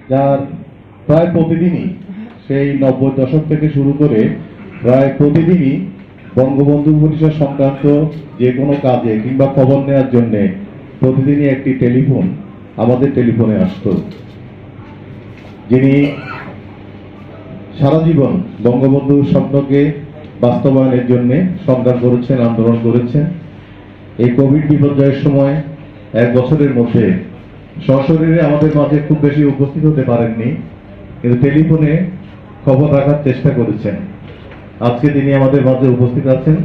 যার প্রায় প্রতিদিনই সেই 90 দশক থেকে শুরু করে প্রায় প্রতিদিনই বঙ্গবন্ধু পরিষদ সংক্রান্ত যে কোনো কাজে কিংবা খবর নেওয়ার জন্য প্রতিদিনই একটি টেলিফোন আমাদের টেলিফোনে আসতো, যিনি সারা জীবন বঙ্গবন্ধুর স্বপ্নকে বাস্তবায়নের জন্য সংগ্রাম করেছেন, আন্দোলন করেছেন। এই কোভিড বিপর্যয়ের সময় 1 বছরের মধ্যে সশরীরে আমাদের মাঝে খুব বেশি উপস্থিত হতে পারেননি, কিন্তু টেলিফোনে খবর রাখার চেষ্টা করেছেন। আজকে তিনি আমাদের মাঝে উপস্থিত আছেন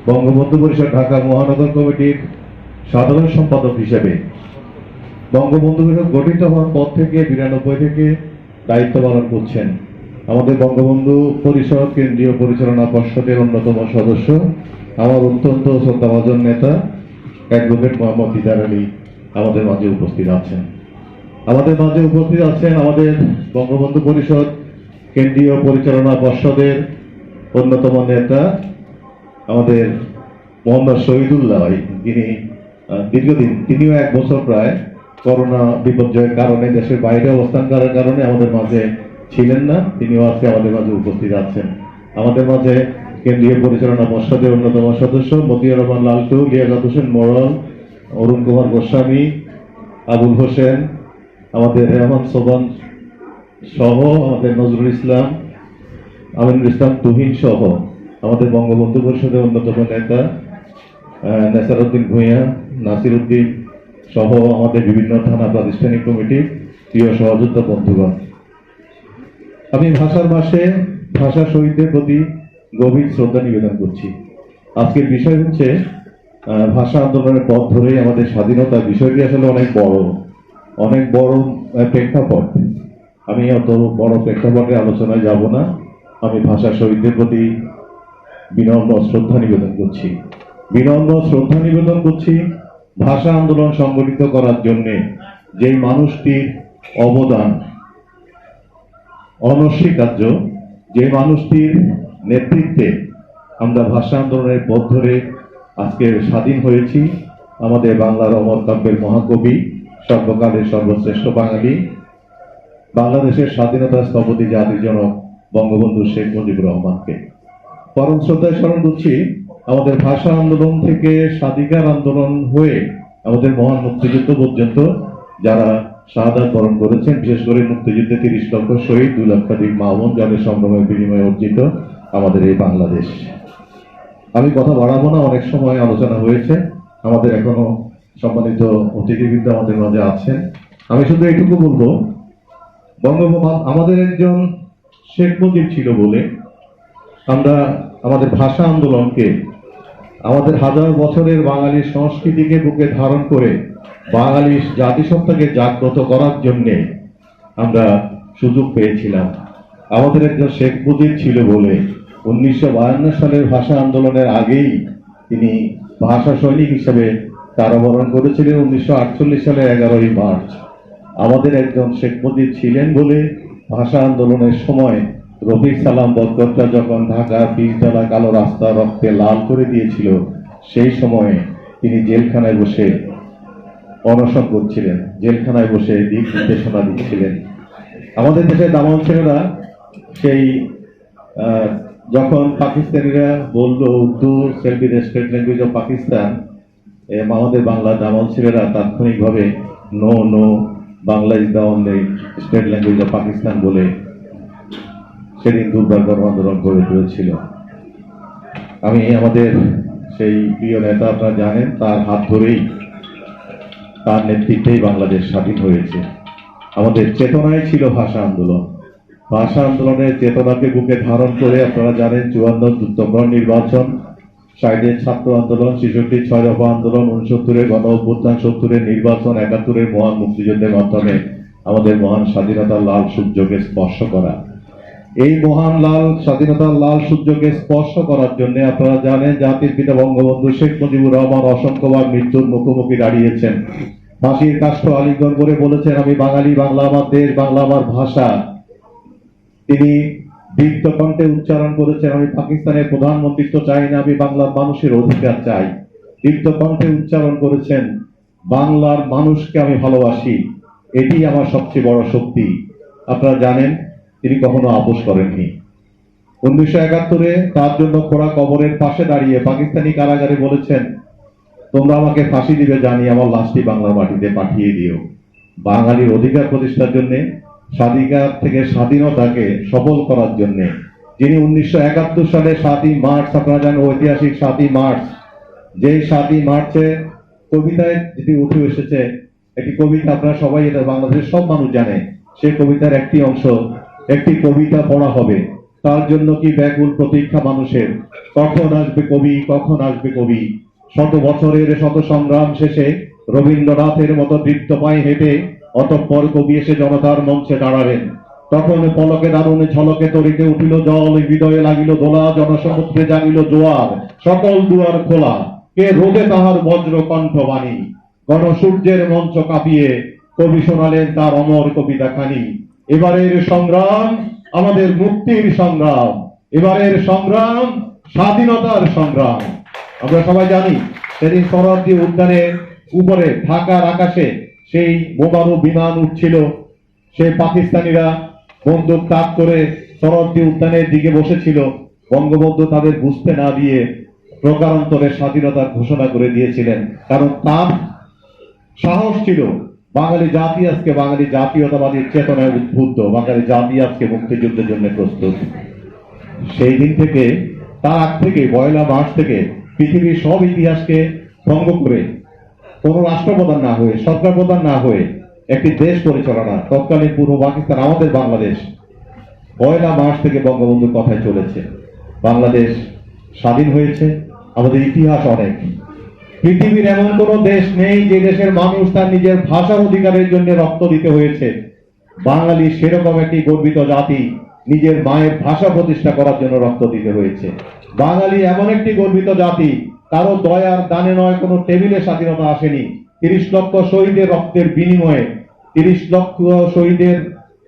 বঙ্গবন্ধু পরিষদ ঢাকা মহানগর কমিটির সাধারণ সম্পাদক হিসেবে। বঙ্গবন্ধু পরিষদ গঠিত হওয়ার পর থেকে 92 থেকে দায়িত্ব পালন করছেন। আমাদের বঙ্গবন্ধু পরিষদ কেন্দ্রীয় পরিচালনা পর্ষদের অন্যতম সদস্য, আমার অত্যন্ত শ্রদ্ধাভাজন নেতা অ্যাডভোকেট মোহাম্মদ দিদার আলী আমাদের মাঝে উপস্থিত আছেন। আমাদের মাঝে উপস্থিত আছেন আমাদের বঙ্গবন্ধু পরিষদ কেন্দ্রীয় পরিচালনা পর্ষদের অন্যতম নেতা আমাদের মোহাম্মদ শহীদুল্লাহ ভাই, যিনি দীর্ঘদিন, তিনিও 1 বছর প্রায় করোনা বিপর্যয়ের কারণে দেশের বাইরে অবস্থান করার কারণে আমাদের মাঝে ছিলেন না, তিনিও আজকে আমাদের মাঝে উপস্থিত আছেন। আমাদের মাঝে কেন্দ্রীয় পরিচালনা পর্ষদের অন্যতম সদস্য মতিউর রহমান লালটু, লিয়াকত হোসেন মোড়ল, অরুণ কুমার গোস্বামী, আবুল হোসেন, আমাদের রেহমান সোবান সহ আমাদের নজরুল ইসলাম, আমিনুল ইসলাম তুহিন সহ আমাদের বঙ্গবন্ধু পরিষদের অন্যতম নেতা নেসারউদ্দিন ভূঁইয়া, নাসির উদ্দিন সহ আমাদের বিভিন্ন থানা প্রাতিষ্ঠানিক কমিটির প্রিয় সহযোদ্ধা বন্ধুগণ, আমি ভাষার মাসে ভাষা শহীদদের প্রতি গভীর শ্রদ্ধা নিবেদন করছি। আজকের বিষয় হচ্ছে ভাষা আন্দোলনের পথ ধরেই আমাদের স্বাধীনতা। বিষয়টি আসলে অনেক বড় প্রেক্ষাপট। আমি অত বড় প্রেক্ষাপটে আলোচনায় যাব না। আমি ভাষা শহীদদের প্রতি বিনম্র শ্রদ্ধা নিবেদন করছি। ভাষা আন্দোলন সংগঠিত করার জন্য যেই মানুষটির অবদান অনস্বীকার্য, যে মানুষটির নেতৃত্বে আমরা ভাষা আন্দোলনের পথ ধরে আজকে স্বাধীন হয়েছি, আমাদের বাংলার অমর কাব্যের মহাকবি, সর্বকালের সর্বশ্রেষ্ঠ বাঙালি, বাংলাদেশের স্বাধীনতার স্থপতি জাতির জনক বঙ্গবন্ধু শেখ মুজিবুর রহমানকে পরম শ্রদ্ধায় স্মরণ করছি। আমাদের ভাষা আন্দোলন থেকে স্বাধিকার আন্দোলন হয়ে আমাদের মহান মুক্তিযুদ্ধ পর্যন্ত যারা শাহাদাত বরণ করেছেন, বিশেষ করে মুক্তিযুদ্ধে 30 লক্ষ শহীদ, 2 লক্ষাধিক মা বোন যাদের সংগ্রামের বিনিময়ে অর্জিত আমাদের এই বাংলাদেশ। আমি কথা বাড়াবো না, অনেক সময় আলোচনা হয়েছে। আমাদের এখনো সম্মানিত অতিথিবৃন্দ আমাদের মাঝে আছেন। আমি শুধু এটুকু বলবো, বঙ্গবন্ধু আমাদের একজন শেখ মুজিব ছিল বলে আমরা আমাদের ভাষা আন্দোলনকে, আমাদের হাজার বছরের বাঙালি সংস্কৃতিকে বুকে ধারণ করে বাঙালি জাতিসত্তাকে জাগ্রত করার জন্যে আমরা সুযোগ পেয়েছিলাম। আমাদের একজন শেখ মুজিব ছিল বলে 1952 সালের ভাষা আন্দোলনের আগেই তিনি ভাষা সৈনিক হিসেবে কারাবরণ করেছিলেন 1948 সালের 11ই মার্চ। আমাদের একজন শেখ মুজিব ছিলেন বলে ভাষা আন্দোলনের সময় রফিক সালাম বরকতরা যখন ঢাকার 20 ডালা কালো রাস্তা রক্তে লাল করে দিয়েছিল, সেই সময়ে তিনি জেলখানায় বসে অনশন করছিলেন, জেলখানায় বসে দিক নির্দেশনা দিচ্ছিলেন। আমাদের দেশের দামাল ছেলেরা সেই যখন পাকিস্তানিরা বললো Urdu shall be the state language of Pakistan, আমাদের বাংলা দামাল ছেলেরা তাৎক্ষণিকভাবে no Bangla is the only state language of Pakistan বলে সেদিন দুর্বার গণ আন্দোলন গড়ে তুলেছিল। আমি আমাদের সেই প্রিয় নেতা, আপনারা জানেন, তার হাত ধরেই, তার নেতৃত্বেই বাংলাদেশ স্বাধীন হয়েছে। আমাদের চেতনায় ছিল ভাষা আন্দোলন। ভাষা আন্দোলনের চেতনাকে বুকে ধারণ করে আপনারা জানেন 54 যুক্তফ্রন্ট নির্বাচন, 60 ছাত্র আন্দোলন, 66 6 দফা আন্দোলন, 69 গণ অভ্যুত্থান, 70 নির্বাচন, 71 মহান মুক্তিযুদ্ধের মাধ্যমে আমাদের মহান স্বাধীনতার লাল সূর্যকে স্পর্শ করা। এই মহান স্বাধীনতার লাল সূর্যকে স্পর্শ করার জন্য আপনারা জানেন জাতির পিতা বঙ্গবন্ধু শেখ মুজিবুর রহমান অসংখ্যবার মৃত্যুর মুখোমুখি দাঁড়িয়েছেন। ফাঁসির কাষ্ঠ আলিঙ্গন করে বলেছেন, আমি বাঙালি, বাংলা আমার দেশ, বাংলা আমার ভাষা। তিনি দীপ্ত কণ্ঠে উচ্চারণ করেছেন, আমি পাকিস্তানের প্রধানমন্ত্রিত্ব চাই না, আমি বাংলার মানুষের অধিকার চাই। দীপ্ত কণ্ঠে উচ্চারণ করেছেন, বাংলার মানুষকে আমি ভালোবাসি, এটি আমার সবচেয়ে বড় শক্তি। আপনারা জানেন তিনি কখনো আপোস করেননি। 1971-এ তার জন্য খোঁড়া কবরের পাশে দাঁড়িয়ে পাকিস্তানি কারাগারে বলেছেন, তোমরা আমাকে ফাঁসি দিবে জানি, আমার লাশটি বাংলার মাটিতে পাঠিয়ে দিও। বাঙালির অধিকার প্রতিষ্ঠার জন্য, স্বাধিকার থেকে স্বাধীনতাকে সফল করার জন্য যিনি 1971 সালে 7ই মার্চ, আপনারা জানেন ঐতিহাসিক 7ই মার্চ, যেই 7ই মার্চে কবিতায় যেটি উঠে এসেছে, একটি কবিতা, আপনারা সবাই এটা বাংলাদেশের সব মানুষ জানে, সেই কবিতার একটি অংশ, একটি কবিতা পড়া হবে, তার জন্য কি ব্যাকুল প্রতীক্ষা মানুষের, কখন আসবে কবি, কখন আসবে কবি। শত বছরের শত সংগ্রাম শেষে রবীন্দ্রনাথের মতো দৃপ্ত পায়ে হেঁটে অতঃপর কবি এসে জনতার মঞ্চে দাঁড়াবেন। তখন পলকে দারুণে ঝলকে তরিতে উঠিল জল, হৃদয়ে লাগিল দোলা, জনসমুদ্রে জাগিল জোয়ার, সকল দুয়ার খোলা, কে রোদে তাহার বজ্র কণ্ঠবাণী। গণসূর্যের মঞ্চ কাঁপিয়ে কবি শোনালেন তার অমর কবিতা খানি। এবারের সংগ্রাম আমাদের মুক্তির সংগ্রাম, এবারের সংগ্রাম স্বাধীনতার সংগ্রাম। আমরা সবাই জানি সেদিন শরৎজি উদ্যানের উপরে ঢাকার আকাশে সেই বোমারু বিমান উঠছিল, সেই পাকিস্তানিরা বন্দুক তাক করে শরৎজি উদ্যানের দিকে বসেছিল। বঙ্গবন্ধু তাদের বুঝতে না দিয়ে প্রকারান্তরে স্বাধীনতার ঘোষণা করে দিয়েছিলেন, কারণ তার সাহস ছিল। বাঙালি জাতি আজকে বাঙালি জাতীয়তাবাদীর চেতনায় উদ্বুদ্ধ, বাঙালি জাতি আজকে মুক্তিযুদ্ধের জন্য প্রস্তুত। সেই দিন থেকে, তার আগ থেকে, 1 মার্চ থেকে পৃথিবীর সব ইতিহাসকে ভঙ্গ করে কোন রাষ্ট্রপ্রধান না হয়ে, সরকার প্রধান না হয়ে একটি দেশ পরিচালনা, তৎকালীন পূর্ব পাকিস্তান, আমাদের বাংলাদেশ 1 মার্চ থেকে বঙ্গবন্ধুর কথায় চলেছে। বাংলাদেশ স্বাধীন হয়েছে। আমাদের ইতিহাস অনেক। পৃথিবীর এমন কোন দেশ নেই যে দেশের মানুষ তার নিজের ভাষার অধিকারের জন্য রক্ত দিতে হয়েছে। বাঙালি সেরকম একটি গর্বিত জাতি, নিজের মায়ের ভাষা প্রতিষ্ঠা করার জন্য রক্ত দিতে হয়েছে। বাঙালি এমন একটি গর্বিত জাতি, কারো দয়ার দানে নয়, কোনো টেবিলে স্বাধীনতা আসেনি। 30 লক্ষ শহীদের রক্তের বিনিময়ে, 30 লক্ষ শহীদের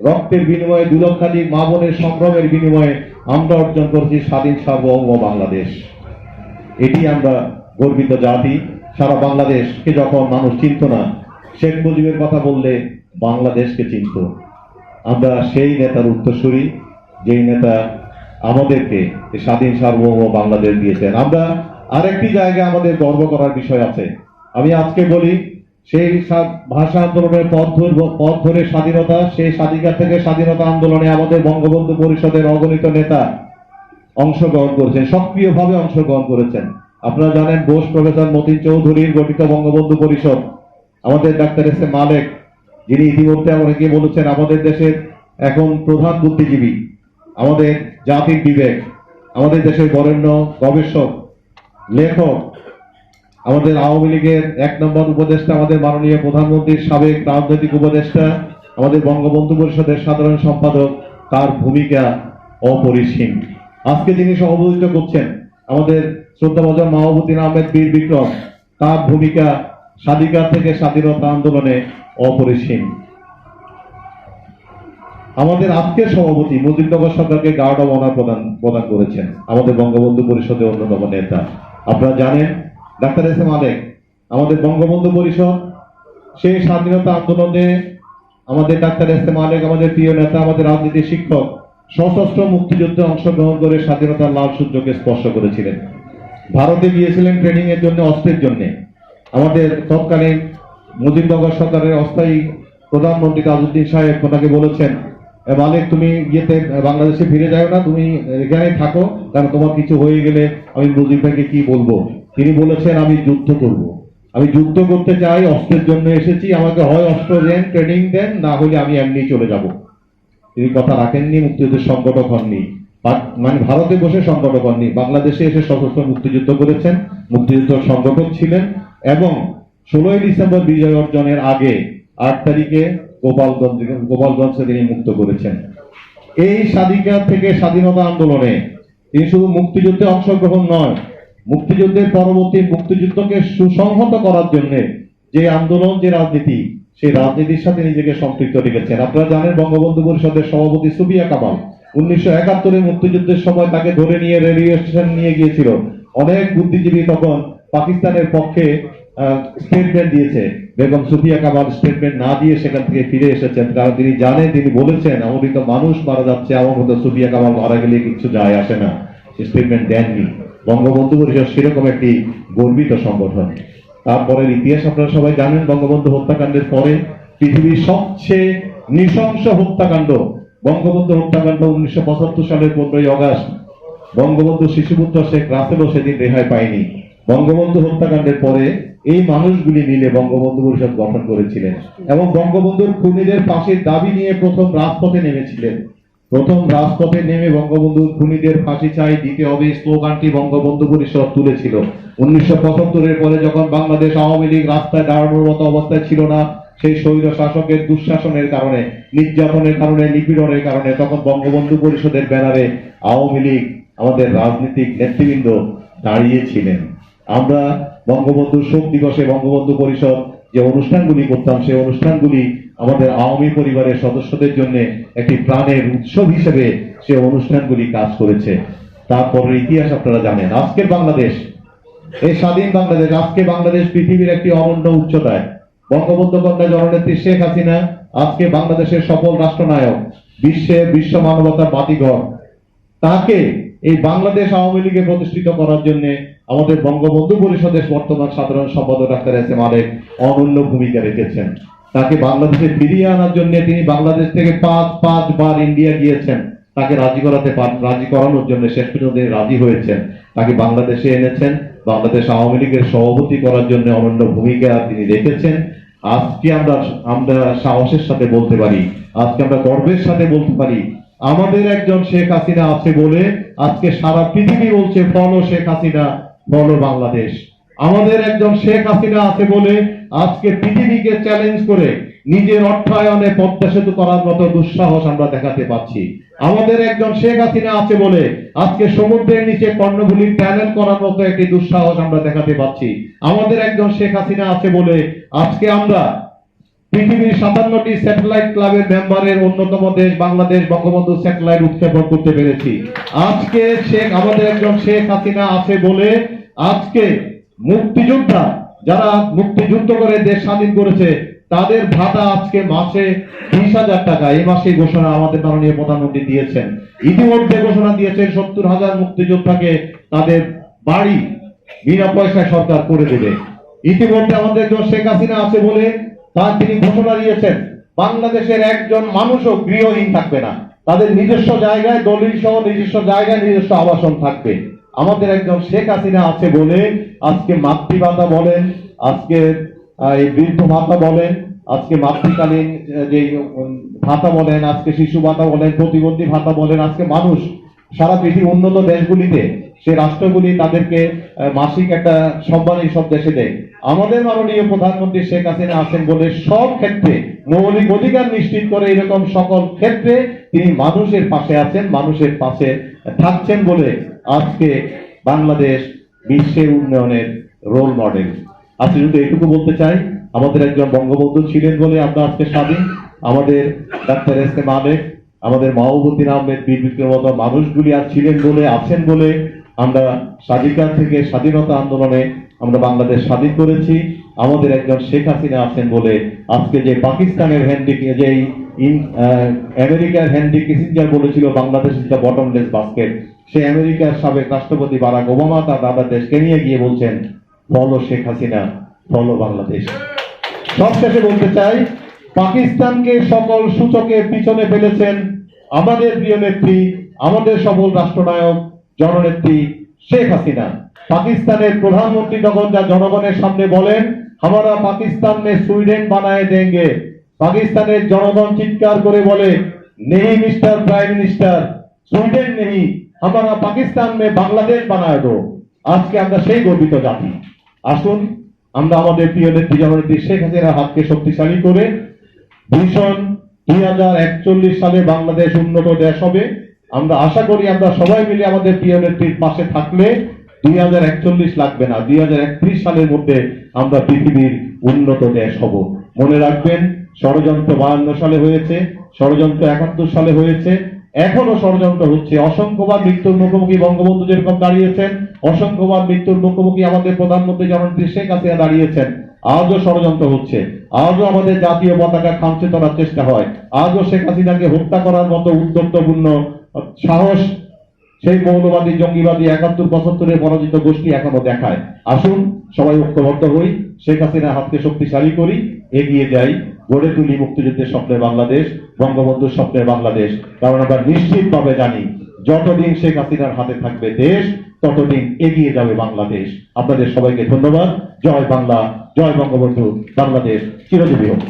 রক্তের বিনিময়ে, 2 লক্ষাধিক মা বোনের সংগ্রামের বিনিময়ে আমরা অর্জন করেছি স্বাধীন সার্বভৌম বাংলাদেশ। এটি আমরা গর্বিত জাতি। সারা বাংলাদেশকে যখন মানুষ চিনত না, শেখ মুজিবের কথা বললে বাংলাদেশকে চিনত। আমরা সেই নেতার উত্তরসূরি, যেই নেতা আমাদেরকে স্বাধীন সার্বভৌম বাংলাদেশ দিয়েছেন। আমরা আরেকটি জায়গায় আমাদের গর্ব করার বিষয় আছে। আমি আজকে বলি, সেই ভাষা আন্দোলনের পথ ধরে স্বাধীনতা, সেই স্বাধিকার থেকে স্বাধীনতা আন্দোলনে আমাদের বঙ্গবন্ধু পরিষদের অগণিত নেতা অংশগ্রহণ করেছেন, সক্রিয়ভাবে অংশগ্রহণ করেছেন। আপনারা জানেন বোস প্রফেসর মতিন চৌধুরীর গঠিত বঙ্গবন্ধু পরিষদ, আমাদের ডাক্তার এস এ মালেক, যিনি ইতিমধ্যে অনেকে বলেছেন আমাদের দেশের এখন প্রধান বুদ্ধিজীবী, আমাদের জাতির বিবেক, আমাদের দেশের বরেণ্য গবেষক, লেখক, আমাদের আওয়ামী লীগের 1 নম্বর উপদেষ্টা, আমাদের মাননীয় প্রধানমন্ত্রীর সাবেক রাজনৈতিক উপদেষ্টা, আমাদের বঙ্গবন্ধু পরিষদের সাধারণ সম্পাদক, তার ভূমিকা অপরিসীম। আজকে যিনি সভাপতিত্ব করছেন আমাদের শ্রদ্ধাভাজন মাহবুদ্দিন আহমেদ বীর বিক্রম, তার ভূমিকা স্বাধিকার থেকে স্বাধীনতা আন্দোলনে অপরিসীম। আমাদের আজকের সভাপতি মুজিবনগর সরকারকে গার্ড অব অনার প্রদান করেছেন আমাদের বঙ্গবন্ধু পরিষদের অন্যতম নেতা। আপনারা জানেন ডাক্তার এস এ মালেক, আমাদের বঙ্গবন্ধু পরিষদ, সেই স্বাধীনতা আন্দোলনে আমাদের ডাক্তার এস এ মালেক, আমাদের প্রিয় নেতা, আমাদের রাজনীতির শিক্ষক, সশস্ত্র মুক্তিযুদ্ধে অংশগ্রহণ করে স্বাধীনতার লাল সূর্যকে স্পর্শ করেছিলেন। ভারতে গিয়েছিলেন ট্রেনিং এর জন্য, অস্ত্রের জন্য। আমাদের তৎকালীন মুজিবনগর সরকারের অস্থায়ী প্রধানমন্ত্রী তাজউদ্দিন সাহেব ওনাকে বলেছেন, মালিক তুমি গিয়েতে বাংলাদেশে ফিরে যাও না, তুমি এখানে থাকো, কারণ তোমার কিছু হয়ে গেলে আমি মুজিব ভাইকে কি বলবো। তিনি বলেছেন আমি যুদ্ধ করব, আমি যুদ্ধ করতে চাই, অস্ত্রের জন্য এসেছি, আমাকে হয় অস্ত্র দেন, ট্রেনিং দেন, না হলে আমি এমনি চলে যাব। তিনি কথা রাখেননি, মুক্তিযুদ্ধের সংগঠক হননি, মানে ভারতে বসে সংগঠক হননি, বাংলাদেশে এসে সশস্ত্র মুক্তিযুদ্ধ করেছেন, মুক্তিযুদ্ধ সংগঠক ছিলেন। এবং 16ই ডিসেম্বর বিজয় অর্জনের আগে 8 তারিখে গোপালগঞ্জে তিনি মুক্ত করেছেন। এই স্বাধিকার থেকে স্বাধীনতা আন্দোলনে তিনি শুধু মুক্তিযুদ্ধে অংশগ্রহণ নয়, মুক্তিযুদ্ধের পরবর্তী মুক্তিযুদ্ধকে সুসংহত করার জন্য যে আন্দোলন, যে রাজনীতি, সেই রাজনীতির সাথে নিজেকে সম্পৃক্ত রেখেছেন। আপনারা জানেন বঙ্গবন্ধু পরিষদের সভাপতি সুফিয়া কামাল 1971 মুক্তিযুদ্ধের সময় তাকে ধরে নিয়ে রেলওয়ে স্টেশন নিয়ে গিয়েছিল। অনেক বুদ্ধিজীবী তখন পাকিস্তানের পক্ষে স্টেটমেন্ট দিয়েছে, বেগম সুফিয়া কামাল স্টেটমেন্ট না দিয়ে সেখান থেকে ফিরে এসেছেন, কারণ তিনি জানেন, তিনি বলেছেন আমরিত মানুষ মারা যাচ্ছে, আমার মতো সুফিয়া কামাল মারা গেলে কিছু যায় আসে না, স্টেটমেন্ট দেননি। বঙ্গবন্ধু পরিষদ সেরকম একটি গর্বিত সংগঠন। তারপরের ইতিহাস আপনারা সবাই জানেন, বঙ্গবন্ধু হত্যাকাণ্ডের পরে পৃথিবীর সবচেয়ে নৃশংস হত্যাকাণ্ড বঙ্গবন্ধু হত্যাকাণ্ড 1975 সালের 15ই আগস্ট। বঙ্গবন্ধু শিশুপুত্র শেখ রাসেলও সেদিন রেহাই পায়নি। বঙ্গবন্ধু হত্যাকাণ্ডের পরে এই মানুষগুলি মিলে বঙ্গবন্ধু পরিষদ গঠন করেছিলেন এবং বঙ্গবন্ধুর খুনিদের ফাঁসির দাবি নিয়ে প্রথম রাজপথে নেমেছিলেন। প্রথম রাজপথে নেমে বঙ্গবন্ধুর খুনিদের ফাঁসি চাই, দিতে হবে স্লোগানটি বঙ্গবন্ধু পরিষদ তুলেছিল। 1975-এর পরে যখন বাংলাদেশ আওয়ামী লীগ রাস্তায় দাঁড়ানোর মতো অবস্থায় ছিল না, সেই স্বৈর শাসকের দুঃশাসনের কারণে, নির্যাতনের কারণে, নিপীড়নের কারণে, তখন বঙ্গবন্ধু পরিষদের ব্যানারে আওয়ামী লীগ, আমাদের রাজনৈতিক নেতৃবৃন্দ দাঁড়িয়েছিলেন। আমরা বঙ্গবন্ধু শোক দিবসে বঙ্গবন্ধু পরিষদ যে অনুষ্ঠানগুলি করতাম, সেই অনুষ্ঠানগুলি আমাদের আওয়ামী পরিবারের সদস্যদের জন্য একটি প্রাণের উৎসব হিসেবে সে অনুষ্ঠানগুলি কাজ করেছে। তারপরের ইতিহাস আপনারা জানেন। আজকের বাংলাদেশ, এই স্বাধীন বাংলাদেশ, আজকে বাংলাদেশ পৃথিবীর একটি অনন্য উচ্চতায়। বঙ্গবন্ধু কন্যা জননেত্রী শেখ হাসিনা আজকে বাংলাদেশের সফল রাষ্ট্রনায়ক, বিশ্ব মানবতার বাতিঘর। তাকে এই বাংলাদেশ আওয়ামী লীগে প্রতিষ্ঠিত করার জন্য আমাদের বঙ্গবন্ধু পরিষদের বর্তমান সাধারণ সম্পাদক ডাক্তার এস এম আলেক অনন্য ভূমিকা রেখেছেন। তাকে বাংলাদেশে ফিরিয়ে আনার জন্য তিনি বাংলাদেশ থেকে পাঁচবার ইন্ডিয়া গিয়েছেন। তাকে রাজি করানোর জন্য শেষ পর্যন্ত রাজি হয়েছেন। তাকে বাংলাদেশে এনেছেন, বাংলাদেশ আওয়ামী লীগের সভাপতি করার জন্য অনন্য ভূমিকা তিনি রেখেছেন। আজকে আমরা সাহসের সাথে বলতে পারি, আজকে আমরা গর্বের সাথে বলতে পারি, আমাদের একজন শেখ হাসিনা আছে বলে আজকে সারা পৃথিবী বলছে ফলো শেখ হাসিনা, ফলো বাংলাদেশ। আমাদের একজন শেখ হাসিনা আছে বলে আজকে পৃথিবীকে চ্যালেঞ্জ করে নিজের অর্থায়নে পদ্মা সেতু করার মতো দুঃসাহস আমরা দেখাতে পাচ্ছি। আমাদের একজন শেখ হাসিনা আছে বলে আজকে সমুদ্রের নিচে কর্ণফুলী ট্যানেল করার মতো একটি দুঃসাহস আমরা দেখাতে পাচ্ছি। আমাদের একজন শেখ হাসিনা আছে বলে আজকে আমরা পৃথিবীর 57টি স্যাটেলাইট ক্লাবের মেম্বারের অন্যতম দেশ বাংলাদেশ বঙ্গবন্ধু স্যাটেলাইট উৎক্ষেপণ করতে পেরেছি। আজকে আমাদের একজন শেখ হাসিনা আছে বলে আজকে মুক্তিযোদ্ধা যারা মুক্তিযুদ্ধ করে দেশ স্বাধীন করেছে তাদের ভাতা আজকে মাসে 20,000 টাকা, এই মাসে ঘোষণা আমাদের মাননীয় প্রধানমন্ত্রী দিয়েছেন। ইতিমধ্যে ঘোষণা দিয়েছেন 70,000 মুক্তিযোদ্ধাকে তাদের বাড়ি বিনা পয়সায় সরকার করে দেবে। ইতিমধ্যে আমাদের একজন শেখ হাসিনা আছে বলে তিনি ঘোষণা দিয়েছেন বাংলাদেশের একজন মানুষও গৃহহীন থাকবে না, তাদের নিজস্ব জায়গায় দলিল সহ নিজস্ব জায়গায় নিজস্ব আবাসন থাকবে। আমাদের একজন শেখ হাসিনা আছে বলে আজকে মাতৃ ভাতা বলেন, আজকে এই বৃদ্ধ ভাতা বলেন, আজকে মাতৃকালীন যে ভাতা বলেন, আজকে শিশু ভাতা বলেন, প্রতিবন্ধী ভাতা বলেন, আজকে মানুষ সারা পৃথিবীর উন্নত দেশগুলিতে সে রাষ্ট্রগুলি তাদেরকে মাসিক একটা সম্মান সব দেশে দেয়। আমাদের মাননীয় প্রধানমন্ত্রী শেখ হাসিনা আছেন বলে সব ক্ষেত্রে মৌলিক অধিকার নিশ্চিত করে এরকম সকল ক্ষেত্রে তিনি মানুষের পাশে আছেন, মানুষের পাশে থাকছেন বলে আজকে বাংলাদেশ বিশ্বের উন্নয়নের রোল মডেল। আজকে যদি এইটুকু বলতে চাই, আমাদের একজন বঙ্গবন্ধু ছিলেন বলে আমরা আজকে স্বাধীন। আমাদের ডাক্তার এস এম আলেক, আমাদের মাহবুবুদ্দিন আহমেদ, বীর বিক্রমের মতো মানুষগুলি আর ছিলেন বলে, আছেন বলে আমরা স্বাধিকার থেকে স্বাধীনতা আন্দোলনে আমরা বাংলাদেশ স্বাধীন করেছি। আমাদের একজন শেখ হাসিনা আছেন বলে আজকে যে পাকিস্তানের আমেরিকার হেনরি কিসিঞ্জার বলেছিল Bangladesh is the bottomless basket, সে আমেরিকার সাবেক রাষ্ট্রপতি বারাক ওবামা তার দাদা দেশকে নিয়ে গিয়ে বলছেন ফলো শেখ হাসিনা, ফলো বাংলাদেশ। সবশেষে বলতে চাই, পাকিস্তানকে সকল সূচকে পিছনে ফেলেছেন আমাদের প্রিয় নেত্রী, আমাদের সফল রাষ্ট্রনায়ক জননেত্রী শেখ হাসিনা। পাকিস্তানের প্রধানমন্ত্রী তখন যা জনগণের সামনে বলেন, হামারা পাকিস্তান মে সুইডেন বানায়ে দেंगे, পাকিস্তানের জনগণ চিৎকার করে বলে, নেই মিস্টার প্রাইম মিনিস্টার, সুইডেন নেই, হামারা পাকিস্তান মে বাংলাদেশ বানায় দো। আজকে আমরা সেই গর্বিত জাতি। আসুন আমরা আমাদের প্রিয় নেত্রী জননেত্রী শেখ হাসিনার হাতকে শক্তিশালী করে ভীষণ 2041 সালে বাংলাদেশ উন্নত দেশ হবে। আমরা আশা করি আমরা সবাই মিলে আমাদের প্রিয় নেত্রীর পাশে থাকলে 2041 লাগবে না, 2031 সালের মধ্যে আমরা পৃথিবীর উন্নত দেশ হব। মনে রাখবেন, ষড়যন্ত্র 52 সালে হয়েছে, ষড়যন্ত্র 71 সালে হয়েছে, এখনো ষড়যন্ত্র হচ্ছে। অসংখ্যবার মৃত্যুর মুখোমুখি বঙ্গবন্ধু যেরকম দাঁড়িয়েছেন, অসংখ্যবার মৃত্যুর মুখোমুখি আমাদের প্রধানমন্ত্রী জননেত্রী শেখ হাসিনা দাঁড়িয়েছেন। আজও ষড়যন্ত্র হচ্ছে, আজও আমাদের জাতীয় পতাকা খামচে ধরার চেষ্টা হয়, আজও শেখ হাসিনাকে হত্যা করার মতো উদ্যোক্তপূর্ণ সাহস সেই মৌলবাদী জঙ্গিবাদী 71-72 পরাজিত গোষ্ঠী এখনো দেখায়। আসুন সবাই ঐক্যবদ্ধ হই, শেখ হাসিনার হাতকে শক্তিশালী করি, এগিয়ে যাই, গড়ে তুলি মুক্তিযুদ্ধের স্বপ্নের বাংলাদেশ, বঙ্গবন্ধুর স্বপ্নের বাংলাদেশ। কারণ আমরা নিশ্চিতভাবে জানি, যতদিন শেখ হাসিনার হাতে থাকবে দেশ, ততদিন এগিয়ে যাবে বাংলাদেশ। আপনাদের সবাইকে ধন্যবাদ। জয় বাংলা, জয় বঙ্গবন্ধু, বাংলাদেশ চিরজীবী হোক।